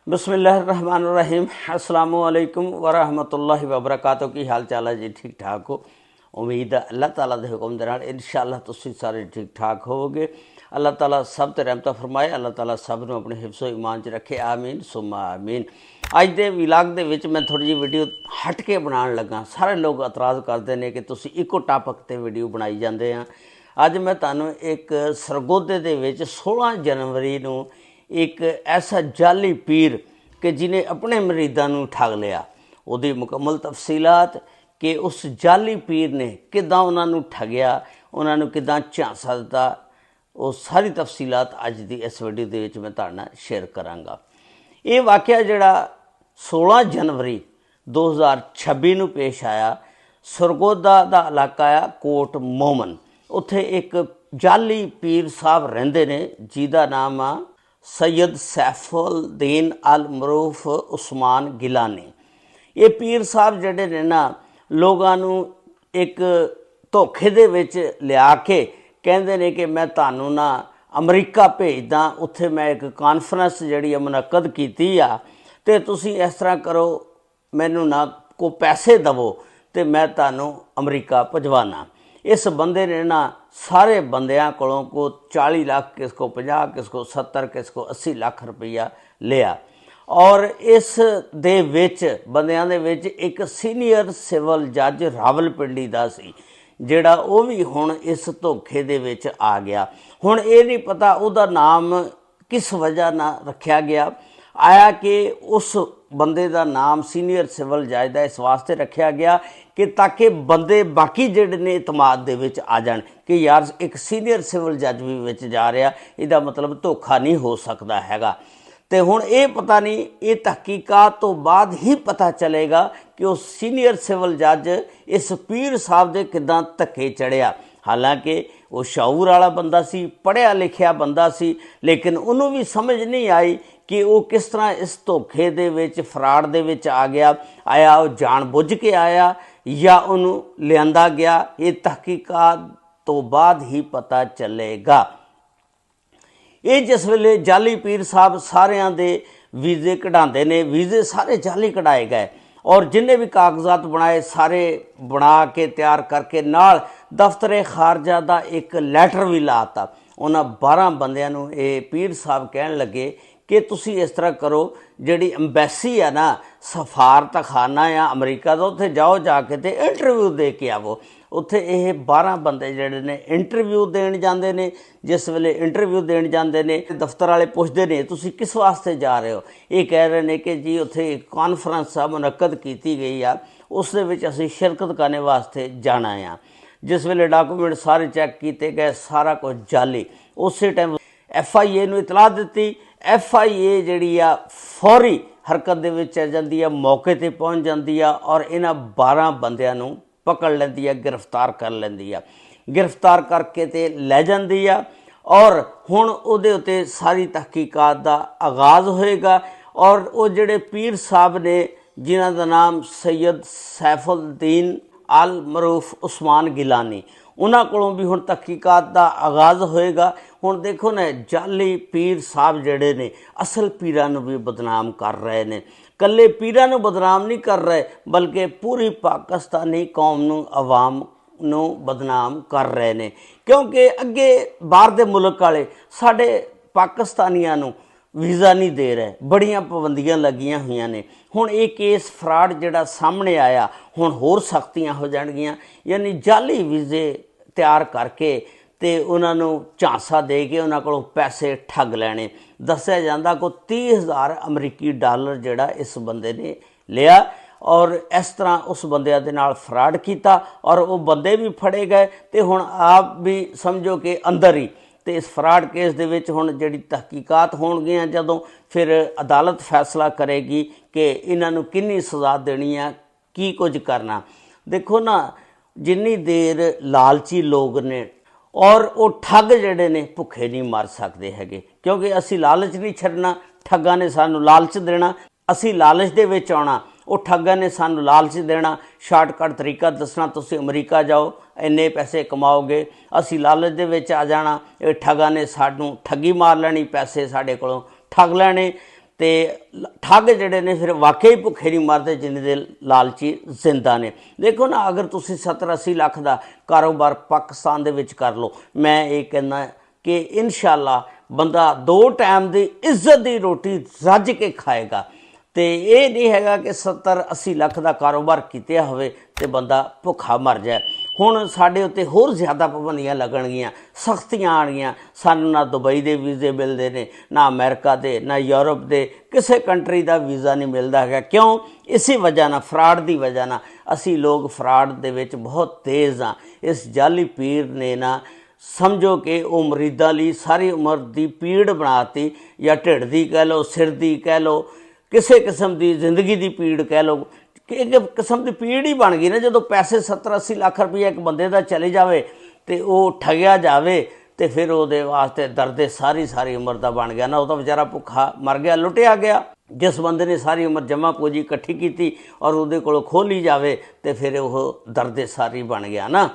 बिस्मिल्लाहिर्रहमानिर्रहीम अस्सलाम वालेकुम वरहमतुल्लाहि वबरकातुहू। की हाल चाल है जी? ठीक ठाक हो? उम्मीद है अल्लाह ताला के हुक्म दे नाल इंशाअल्लाह तुसीं सारे ठीक ठाक होवोगे। अल्लाह ताला सब ते रहमत फरमाए, अल्लाह ताला सब नूं अपने हिफ्ज़ो ईमान च रखे, आमीन सुम्मा आमीन। अज दे विलाग दे विच मैं थोड़ी जी वीडियो हट के बनाउण लगा। सारे लोग एतराज़ करते हैं कि तुसीं इक्को टॉपिक ते वीडियो बनाई जांदे आ। अज मैं तुहानूं एक सरगोधे दे विच 16 जनवरी नूं एक ऐसा जाली पीर कि जिन्हें अपने मरीदां नूं ठग लिया, उहदी मुकम्मल तफसीलात कि उस जाली पीर ने किदां उन्हां नूं ठगिया, उन्हां नूं किदां झांसा दिता, वो सारी तफसीलात अज दी इस वीडियो दे विच मैं तुहाडे नाल शेयर करांगा। ये वाक़या जिहड़ा 16 जनवरी 2026 नूं पेश आया, सरगोधा दा इलाका आ कोट मोमन। उत्थे एक जाली पीर साहब रहिंदे ने जिहदा नाम आ सैयद सैफुद्दीन अल मरूफ उस्मान गिलानी। ये पीर साहब जिहड़े ने ना लोगां नूं एक धोखे दे विच लिया के कहंदे ने कि मैं तुहानूं ना अमरीका भेजदा, उत्थे मैं एक कॉन्फ्रेंस जिहड़ी मुनक्कद कीती आ ते तुसीं इस तरह करो, मैनूं ना को पैसे दवो ते मैं तुहानूं अमरीका भजवाना। इस बंदे ने ना सारे बंदियां कोलों को 40 लाख, किस को 50, किस को 70, किस को 80 लाख रुपया लिया। और इस दे विच बंदियां दे विच एक सीनियर सिविल जज रावलपिंडी दा सी, जिहड़ा वो भी हुण इस धोखे दे विच आ गया। हुण ये नहीं पता उहदा नाम किस वजह नाल रखिया गया। आया कि उस बंदे का नाम सीनियर सिविल जज का इस वास्ते रखा गया कि ताकि बंदे बाकी जिहड़े ने इतमाद दे विच आ जाण कि यार एक सीनियर सिविल जज भी विच जा रहा, इहदा मतलब धोखा नहीं हो सकता हैगा। तो हुण ये पता नहीं, ये तहकीकात तो बाद ही पता चलेगा कि वो सीनियर सिविल जज इस पीर साहब दे किदां धक्के चढ़िया। हालांकि वो शऊर वाला बंदा सी, पढ़िया लिखिया बंदा सी, लेकिन उन्होंने भी समझ नहीं आई कि वो किस तरह इस धोखे दे विच फ्राड दे विच आ गया। आया वो जानबुझ के आया या उन्होंने लियांदा गया, ये तहकीकात तो बाद ही पता चलेगा। ये जिस वेले जाली पीर साहब सारियां दे वीज़े कढ़ाते ने, वीज़े सारे जाली कढ़ाए गए और जिन्हें भी कागजात बनाए सारे बना के तैयार करके नाल दफ्तर खारजा का एक लैटर भी लाता। उन्होंने 12 बंदियां नूं ये पीर साहब कहन लगे कि तुसी इस तरह करो, जिहड़ी अंबैसी है ना, सफारत खाना आ अमरीका का, उत्थे जाओ जाके ते इंटरव्यू दे के आवो। उत्थे ये 12 बंदे जिहड़े ने इंटरव्यू देण जांदे ने। जिस वेले इंटरव्यू देण जांदे ने दफ्तर वाले पुछदे ने तुसी किस वास्ते जा रहे हो? ये कह रहे हैं कि जी उत्थे एक कॉन्फ्रेंस मुनक्कद की गई आ, उस दे विच असीं शिरकत करने वास्ते जाना आ। जिस वेले डॉकूमेंट सारे चैक किए गए, सारा कुछ जाली। उस टाइम FIA नूं इतलाह दित्ती। FIA जिहड़ी आ फौरी हरकत दे विच आ जांदी आ, मौके ते पहुँच जांदी आ और इन्हां 12 बंदियां नूं पकड़ लैंदी आ, गिरफ्तार कर लैंदी आ। गिरफ्तार करके ते लै जांदी आ और हुण उहदे उत्ते सारी तहकीकात दा आगाज़ होएगा। और वो जिहड़े पीर साहब ने जिन्हां दा नाम सैयद सैफुद्दीन अल मरूफ उस्मान गिलानी, उन्हां कोलों भी हुण तहकीकात दा आगाज़ होएगा। हुण देखो ना, जाली पीर साहब जिहड़े ने असल पीरां नूं भी बदनाम कर रहे ने। कल्ले पीरां नूं बदनाम नहीं कर रहे, बल्कि पूरी पाकिस्तानी कौम नूं, अवाम नूं बदनाम कर रहे ने। क्योंकि अगे बाहर दे मुल्क वाले साडे पाकिस्तानियां नूं वीज़ा नहीं दे रहे, बड़ियां पाबंदियां लगियां हुई ने। हुण ये केस फ्राड जिहड़ा सामने आया, हुण होर सख्तियां हो जाणगियां। यानी जाली वीज़े तैयार करके ते उन्हां नूं झांसा दे के उन्हां कोलों पैसे ठग लैणे। दस्सिया जांदा को 30,000 अमरीकी डॉलर जिहड़ा इस बंदे ने लिया और इस तरह उस बंदे दे नाल फ्राड कीता और वो बंदे भी फड़े गए। ते हुण आप भी समझो कि अंदर ही तो इस फ्राड केस दे विच हुण जिहड़ी तहकीकात होणगियां, जदों फिर अदालत फैसला करेगी कि इन्हां नूं किन्नी सज़ा देनी है, की कुछ करना। देखो ना, जिन्नी देर लालची लोग ने और वो ठग जिहड़े ने भुखे नहीं मर सकते हैगे, क्योंकि असी लालच नहीं छड्डना, ठगां ने सानूं लालच देना, असी लालच दे विच आउणा, वो ठगां ने सानूं लालच देना, शार्टकट तरीका दसना, तुसीं अमरीका जाओ इन्ने पैसे कमाओगे। असी लालच दे विच आ जाना, ठगां ने सानूं ठगी मार लैनी, पैसे साडे कोलों ठग लैणे। तो ठग जिहड़े ने फिर वाकई भुखे नहीं मरते जिन्ने दे लालची जिंदा ने। देखो ना, अगर तुसी 70-80 लाख का कारोबार पाकिस्तान दे विच कर लो, मैं ये कहना कि इंशाअल्लाह बंदा 2 टाइम की इज्जत की रोटी रज के खाएगा। तो ये नहीं हैगा कि 70-80 लाख का कारोबार किया होवे ते बंदा भुखा मर जाए। हुण साडे उत्ते होर ज़्यादा पाबंदियां लगणगियां, सख्तियां आणगियां। सानूं ना दुबई दे वीज़े मिलदे ने, ना अमेरिका दे, ना यूरोप दे, किसी कंट्री का वीज़ा नहीं मिलता है। क्यों? इसी वजह ना, फ्राड की वजह ना। असी लोग फ्राड दे विच बहुत तेज़ हाँ। इस जाली पीर ने ना समझो कि वो मरीदा लई सारी उम्र की पीड़ बनाती, या ढिड की कह लो, सिर की कह लो, किसी किस्म की जिंदगी की पीड़ कह लो, कि एक किस्म की पीड़ ही बन गई ना। जो पैसे 70-80 लाख रुपया एक बंदे का चले जाए तो वो ठगिया जाए, तो फिर वो वास्ते दर्द सारी उम्र का बन गया ना। वो तो बेचारा भुखा मर गया, लुटिया गया। जिस बंदे ने सारी उम्र जमा पूंजी इकट्ठी की और वो को खोली जाए तो फिर वो दर्द सारी बन गया ना।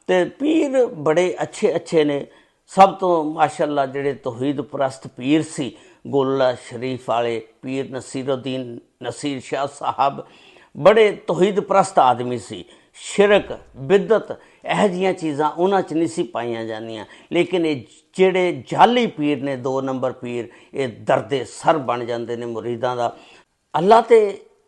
तो पीर बड़े अच्छे ने। सब तो माशाअल्लाह जिहड़े तौहीद परस्त पीर सी, गोला शरीफ वाले पीर नसीरुद्दीन नसीर शाह साहब बड़े तौहीद परस्त आदमी सी। शिरक बिदत यह जिहियां चीज़ां उन्हां च नहीं सी पाईयां जांदियां। लेकिन ये जिहड़े जाली पीर ने, 2 नंबर पीर, ये दर्दे सर बन जाते हैं मुरीदां दा। अल्लाह ते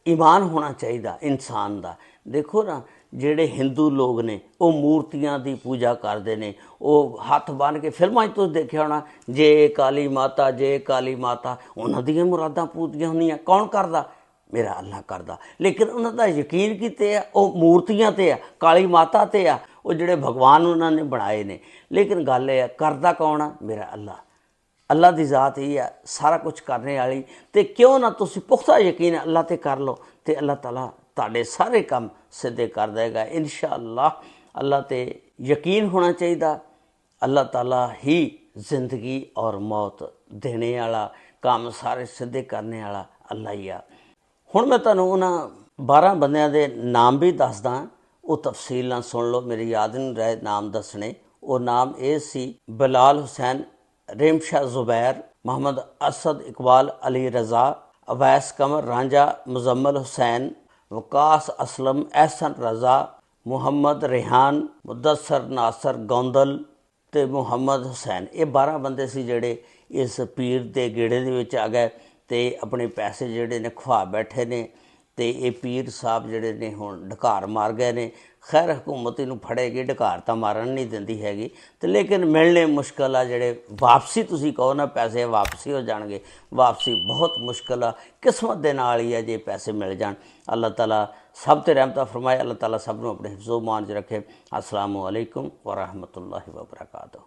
ईमान होना चाहिए इंसान का। देखो ना, जिहड़े हिंदू लोग ने वो मूर्तियां की पूजा करते हैं, वो हथ बन के फिल्मां तुसीं देखिया होना, जे काली माता, जे काली माता। उन्हां दियां मुरादां पूरियां होंदियां। कौन करदा? मेरा अल्लाह करदा। लेकिन उन्होंने यकीन किते आ वो मूर्तियां ते आ, काली माता ते आ, वो जिहड़े भगवान उन्होंने बनाए ने। लेकिन गल यह करदा कौन आ? मेरा अल्लाह। अल्लाह की ज़ात ही है सारा कुछ करने वाली। तो क्यों ना तुसीं पुख्ता यकीन अल्लाह ते कर लो, तो अल्लाह ताला तुहाडे सारे काम सिद्धे कर देगा इंशाअल्लाह। अल्लाह ते यकीन होना चाहिए। अल्लाह ताला ही जिंदगी और मौत देने वाला, काम सारे सिद्धे करने वाला अल्लाह ही आ। हुण मैं तुहानूं उन्हां 12 बंदियां दे नाम भी दसदा, वो तफसील नाल सुन लो, मेरी याद नहीं रहे नाम दसने। वो नाम ये सी बिलाल हुसैन, रेमशाह जुबैर, मोहम्मद असद इकबाल अली रज़ा, अवैस कमर रांझा, मुजम्मल हुसैन, वकास असलम, एहसन रज़ा, मुहम्मद रेहान, मुदस्सर नासर गौंदल ते मुहम्मद हुसैन। ये 12 बंदे सी जिहड़े इस पीर दे गेड़े दे विच आ गए ते अपने पैसे जिहड़े ने खुआ बैठे ने। तो ये पीर साहब जिहड़े ने हुण ढकार मार गए ने। खैर हुकूमत इनू फड़ेगी, ढकार तो मारन नहीं दिंदी हैगी, तो लेकिन मिलने मुश्किल आ। जिहड़े वापसी तुसीं कहो ना पैसे वापसी हो जाणगे, वापसी बहुत मुश्किल आ। किस्मत दे नाल ही है जे पैसे मिल जाण। अल्लाह ताला सब ते रहमत फरमाए। अल्लाह ताला सब नूं अपने हिफ्ज़ो मान च रखे। अस्सलामु अलैकुम व रहमतुल्लाहि व बरकातुहू।